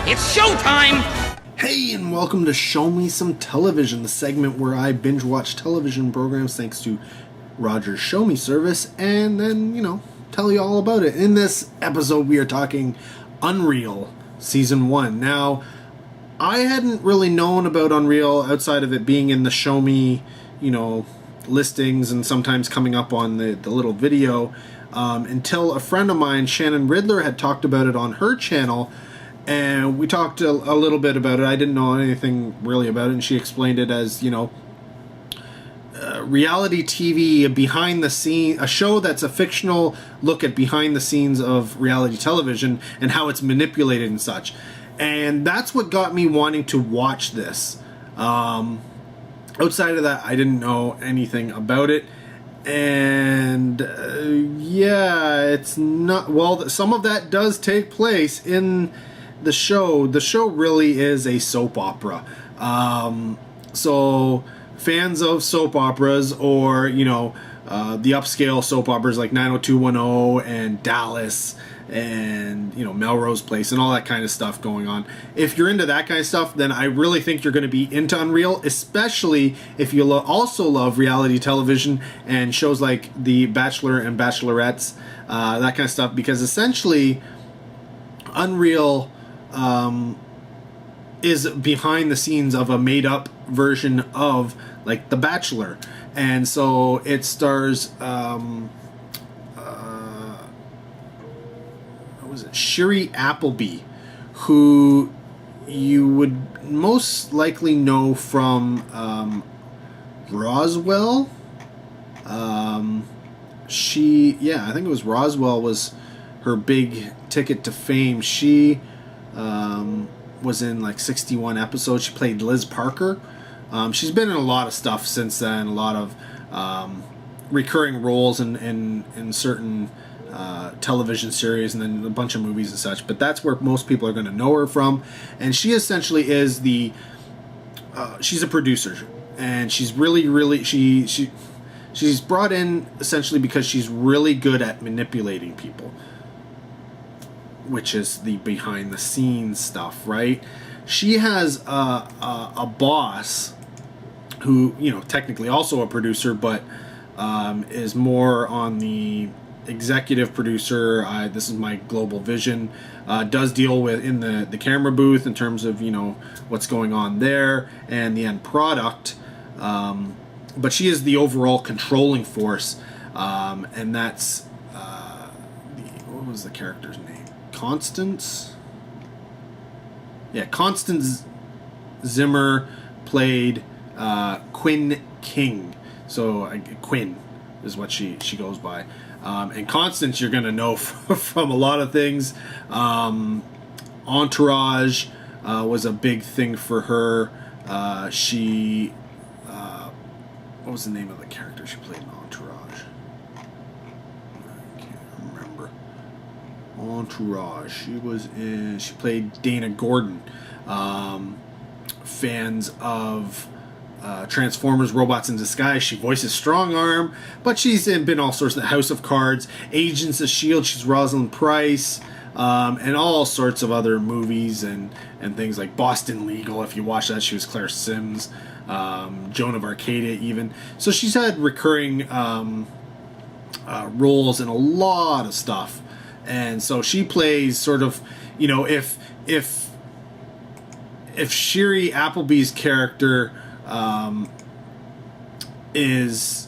It's showtime! Hey, and welcome to Shomi Some Television, the segment where I binge watch television programs thanks to Roger's Shomi service, and then, tell you all about it. In this episode, we are talking UnReal Season 1. Now, I hadn't really known about UnReal outside of it being in the Shomi, listings and sometimes coming up on the little video until a friend of mine, Shannon Riddler, had talked about it on her channel. And we talked a little bit about it. I didn't know anything really about it, and she explained it as, reality TV, behind the scene, a show that's a fictional look at behind the scenes of reality television and how it's manipulated and such. And that's what got me wanting to watch this. Outside of that, I didn't know anything about it. And it's not, well, some of that does take place in the show. The show really is a soap opera. So fans of soap operas, or the upscale soap operas like 90210 and Dallas and Melrose Place and all that kind of stuff going on, if you're into that kind of stuff, then I really think you're going to be into UnReal, especially if you also love reality television and shows like The Bachelor and Bachelorettes, that kind of stuff, because essentially UnReal is behind the scenes of a made-up version of like The Bachelor. And so it stars Shiri Appleby, who you would most likely know from Roswell. I think it was Roswell was her big ticket to fame. She was in like 61 episodes. She played Liz Parker. She's been in a lot of stuff since then, a lot of recurring roles in certain television series, and then a bunch of movies and such. But that's where most people are going to know her from. And she essentially is she's a producer, and she's really she's brought in essentially because she's really good at manipulating people, which is the behind the scenes stuff, right? She has a boss who, technically also a producer, but is more on the executive producer. This is my global vision. Does deal with in the camera booth in terms of, what's going on there and the end product. But she is the overall controlling force. And that's, what was the character's name? Constance? Yeah, Constance Zimmer played Quinn King. So Quinn is what she goes by. And Constance, you're going to know from a lot of things. Entourage was a big thing for her. What was the name of the character she played in Entourage? I can't remember. Entourage. She played Dana Gordon. Fans of Transformers, Robots in Disguise, she voices Strong Arm, but she's been all sorts of the House of Cards, Agents of S.H.I.E.L.D., she's Rosalind Price, and all sorts of other movies and things like Boston Legal. If you watch that, she was Claire Sims, Joan of Arcadia even. So she's had recurring roles in a lot of stuff. And so she plays sort of, if Shiri Appleby's character is,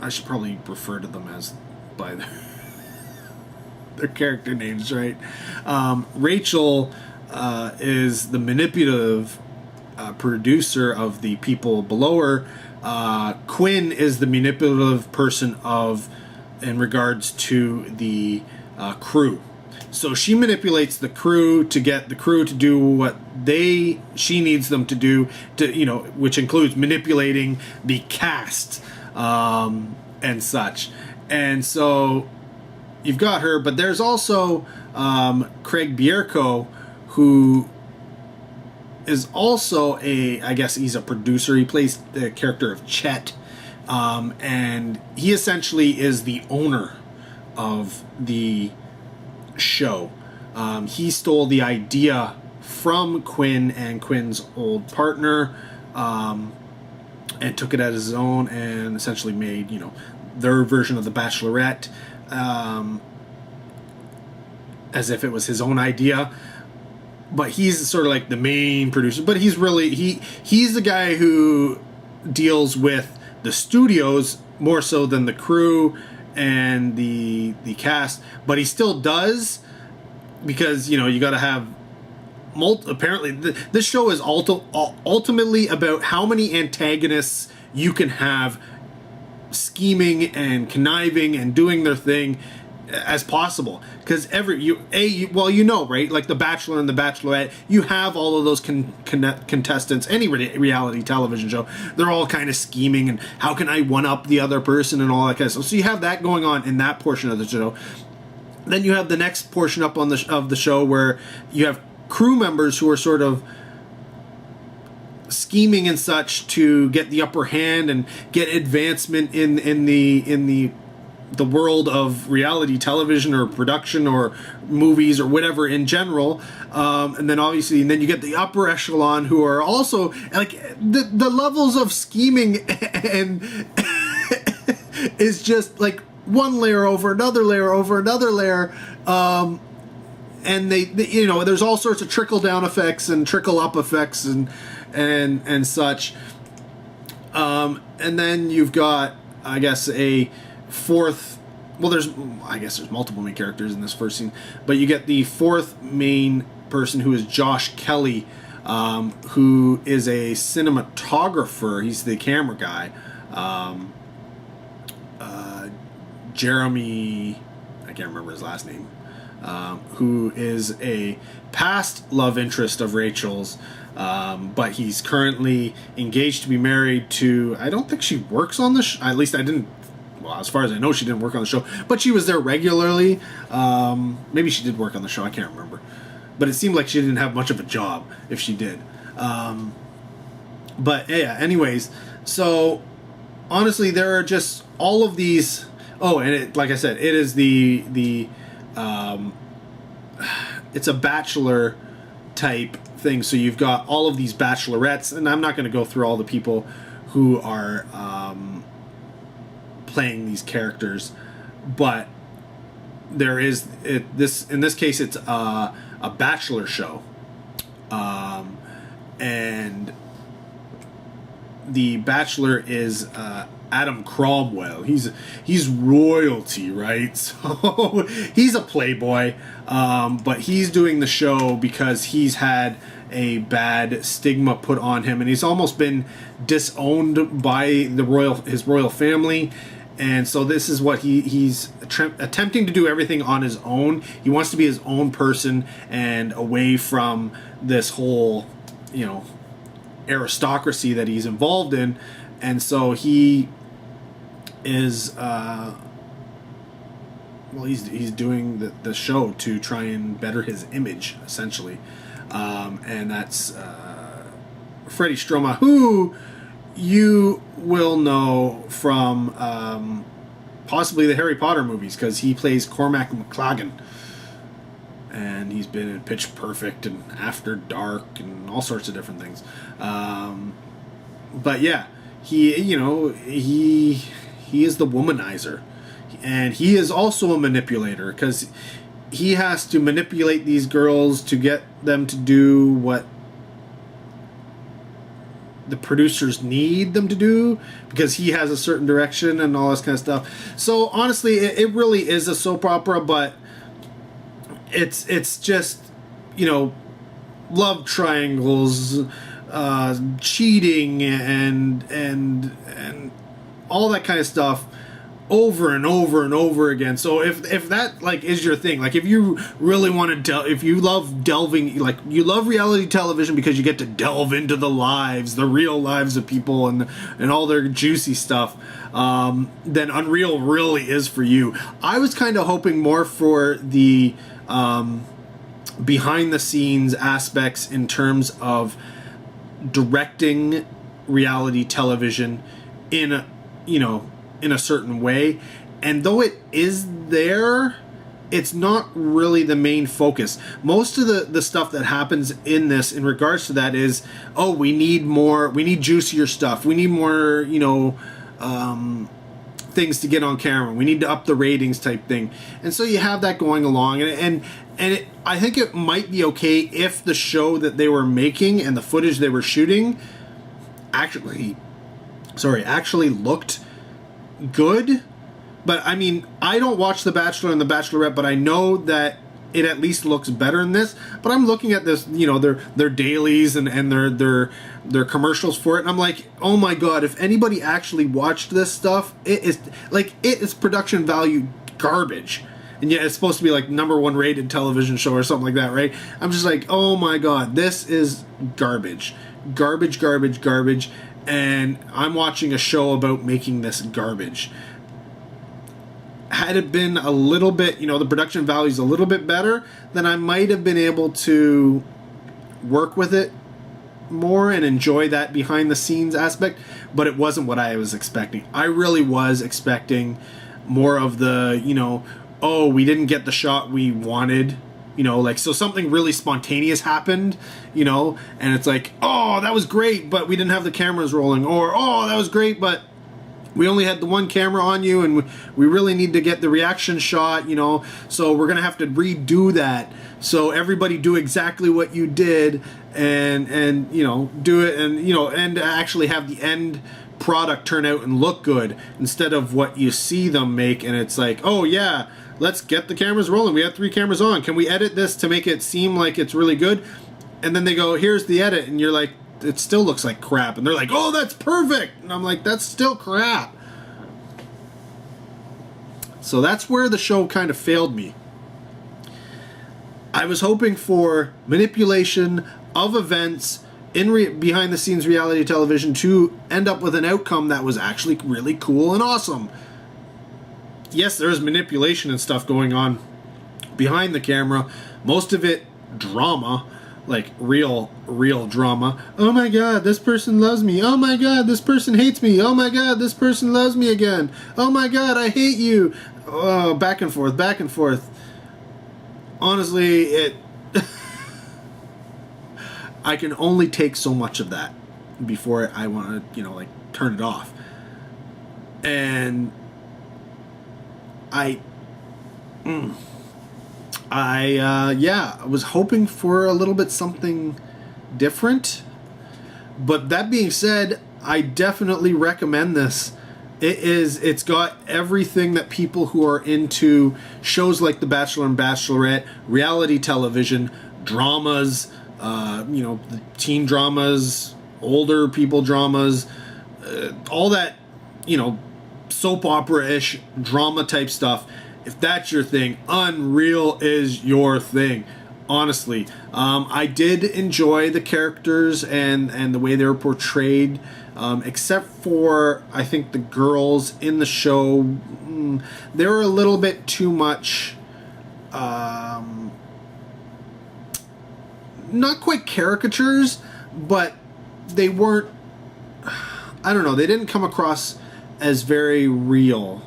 I should probably refer to them as by their character names, right? Rachel is the manipulative producer of the people below her. Quinn is the manipulative person in regards to the crew. So she manipulates the crew to get the crew to do what she needs them to do, which includes manipulating the cast and such. And so you've got her, but there's also Craig Bierko, who is also I guess he's a producer. He plays the character of Chet, and he essentially is the owner of the show. He stole the idea from Quinn and Quinn's old partner, and took it as his own and essentially made, their version of The Bachelorette, as if it was his own idea. But he's sort of like the main producer. But he's really he's the guy who deals with the studios more so than the crew and the cast. But he still does, because you got to have apparently this show is ultimately about how many antagonists you can have scheming and conniving and doing their thing as possible, because right, like The Bachelor and The Bachelorette, you have all of those contestants. Any reality television show, they're all kind of scheming and how can I one up the other person and all that kind of stuff. So you have that going on in that portion of the show. Then you have the next portion up of the show where you have crew members who are sort of scheming and such to get the upper hand and get advancement in the world of reality television or production or movies or whatever in general, and then you get the upper echelon who are also like the levels of scheming and is just like one layer over another layer over another layer, and they there's all sorts of trickle down effects and trickle up effects and such, and then you've got, I guess, a fourth. Well, there's multiple main characters in this first scene, but you get the fourth main person, who is Josh Kelly, who is a cinematographer. He's the camera guy. Jeremy, I can't remember his last name, who is a past love interest of Rachel's, but he's currently engaged to be married to, I don't think she works on the at least I didn't, well, as far as I know, she didn't work on the show, but she was there regularly. Maybe she did work on the show, I can't remember, but it seemed like she didn't have much of a job if she did. But yeah, anyways, so honestly, there are just all of these. Oh, and like I said, it is it's a bachelor type thing. So you've got all of these bachelorettes, and I'm not going to go through all the people who are playing these characters, but there is in this case it's a bachelor show, and the bachelor is Adam Cromwell. He's royalty, right? So he's a playboy, but he's doing the show because he's had a bad stigma put on him, and he's almost been disowned by his royal family. And so this is what he's attempting to do everything on his own. He wants to be his own person and away from this whole, aristocracy that he's involved in. And so he is, he's doing the show to try and better his image, essentially. And that's Freddie Stroma, who you will know from possibly the Harry Potter movies, because he plays Cormac McLaggen. And he's been in Pitch Perfect and After Dark and all sorts of different things. But yeah, he is the womanizer. And he is also a manipulator, because he has to manipulate these girls to get them to do what the producers need them to do, because he has a certain direction and all this kind of stuff. So honestly, it really is a soap opera, but it's just, love triangles, cheating and all that kind of stuff over and over and over again. So if that is your thing, if you really want to if you love delving, you love reality television because you get to delve into the real lives of people and all their juicy stuff, then UnReal really is for you. I was kind of hoping more for the behind the scenes aspects in terms of directing reality television in a certain way, and though it is there, it's not really the main focus. Most of the stuff that happens in this in regards to that is, oh, we need juicier stuff. We need more, things to get on camera. We need to up the ratings type thing. And so you have that going along. I think it might be okay if the show that they were making and the footage they were shooting actually looked good. But I mean, I don't watch The Bachelor and The Bachelorette, but I know that it at least looks better in this. But I'm looking at this, their dailies and their commercials for it, and I'm like, oh my god, if anybody actually watched this stuff, it is production value garbage. And yet it's supposed to be like #1 rated television show or something like that, right? I'm just like, oh my god, this is garbage. Garbage. And I'm watching a show about making this garbage. Had it been a little bit, the production value is a little bit better, then I might have been able to work with it more and enjoy that behind the scenes aspect, but it wasn't what I was expecting. I really was expecting more of the, oh, we didn't get the shot we wanted, so something really spontaneous happened, and it's like, oh, that was great, but we didn't have the cameras rolling, or, oh, that was great, but we only had the one camera on you, and we really need to get the reaction shot, so we're going to have to redo that. So everybody do exactly what you did and do it and actually have the end product turn out and look good instead of what you see them make. And it's like, oh yeah, let's get the cameras rolling. We have 3 cameras on. Can we edit this to make it seem like it's really good? And then they go, here's the edit. And you're like, it still looks like crap. And they're like, oh, that's perfect. And I'm like, that's still crap. So that's where the show kind of failed me. I was hoping for manipulation of events in behind the scenes reality television to end up with an outcome that was actually really cool and awesome. Yes, there is manipulation and stuff going on behind the camera. Most of it drama. Like real drama. Oh my god, this person loves me. Oh my god, this person hates me. Oh my god, this person loves me again. Oh my god, I hate you. Oh, back and forth. Honestly, I can only take so much of that before I want to, turn it off. And I was hoping for a little bit something different. But that being said, I definitely recommend this. It's got everything that people who are into shows like The Bachelor and Bachelorette, reality television, dramas, the teen dramas, older people dramas, all that, soap opera-ish drama type stuff. If that's your thing, UnReal is your thing. Honestly, I did enjoy the characters and the way they were portrayed, except for, I think, the girls in the show. They were a little bit too much, not quite caricatures, but they weren't, I don't know, they didn't come across as very real.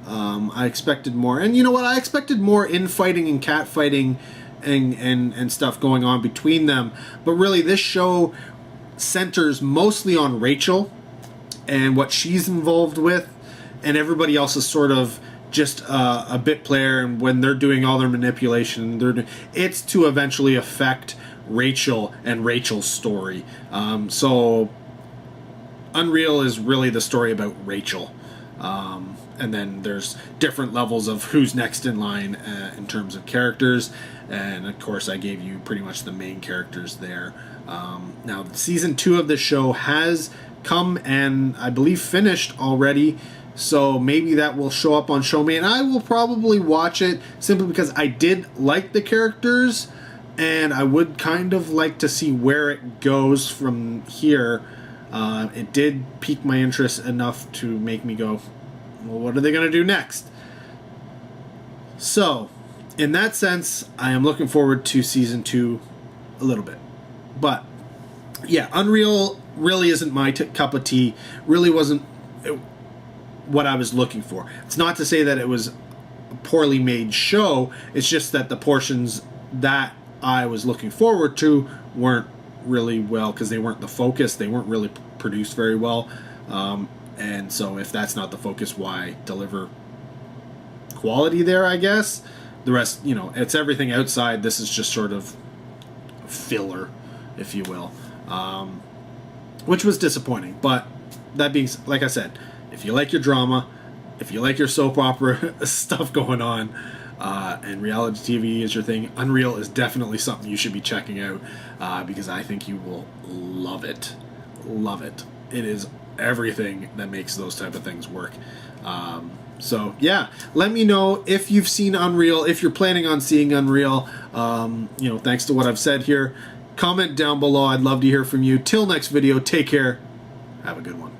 I expected more. And you know what? I expected more infighting and catfighting and stuff going on between them. But really, this show centers mostly on Rachel and what she's involved with. And everybody else is sort of just a bit player. And when they're doing all their manipulation, it's to eventually affect Rachel and Rachel's story. So UnReal is really the story about Rachel. And then there's different levels of who's next in line in terms of characters. And of course, I gave you pretty much the main characters there. Now, season 2 of the show has come and I believe finished already. So maybe that will show up on Shomi. And I will probably watch it simply because I did like the characters. And I would kind of like to see where it goes from here. It did pique my interest enough to make me go, well, what are they going to do next? So, in that sense, I am looking forward to season 2 a little bit. But, yeah, UnReal really isn't my cup of tea. Really wasn't what I was looking for. It's not to say that it was a poorly made show. It's just that the portions that I was looking forward to weren't really well, because they weren't the focus. They weren't really produced very well. And so if that's not the focus, why deliver quality there, I guess? The rest, you know, it's everything outside. This is just sort of filler, if you will, which was disappointing. But that being, like I said, if you like your drama, if you like your soap opera stuff going on, and reality TV is your thing, UnReal is definitely something you should be checking out, because I think you will love it. Love it. It is everything that makes those type of things work. So yeah, let me know if you've seen UnReal, if you're planning on seeing UnReal. You know, thanks to what I've said here. Comment down below. I'd love to hear from you. Till next video, take care. Have a good one.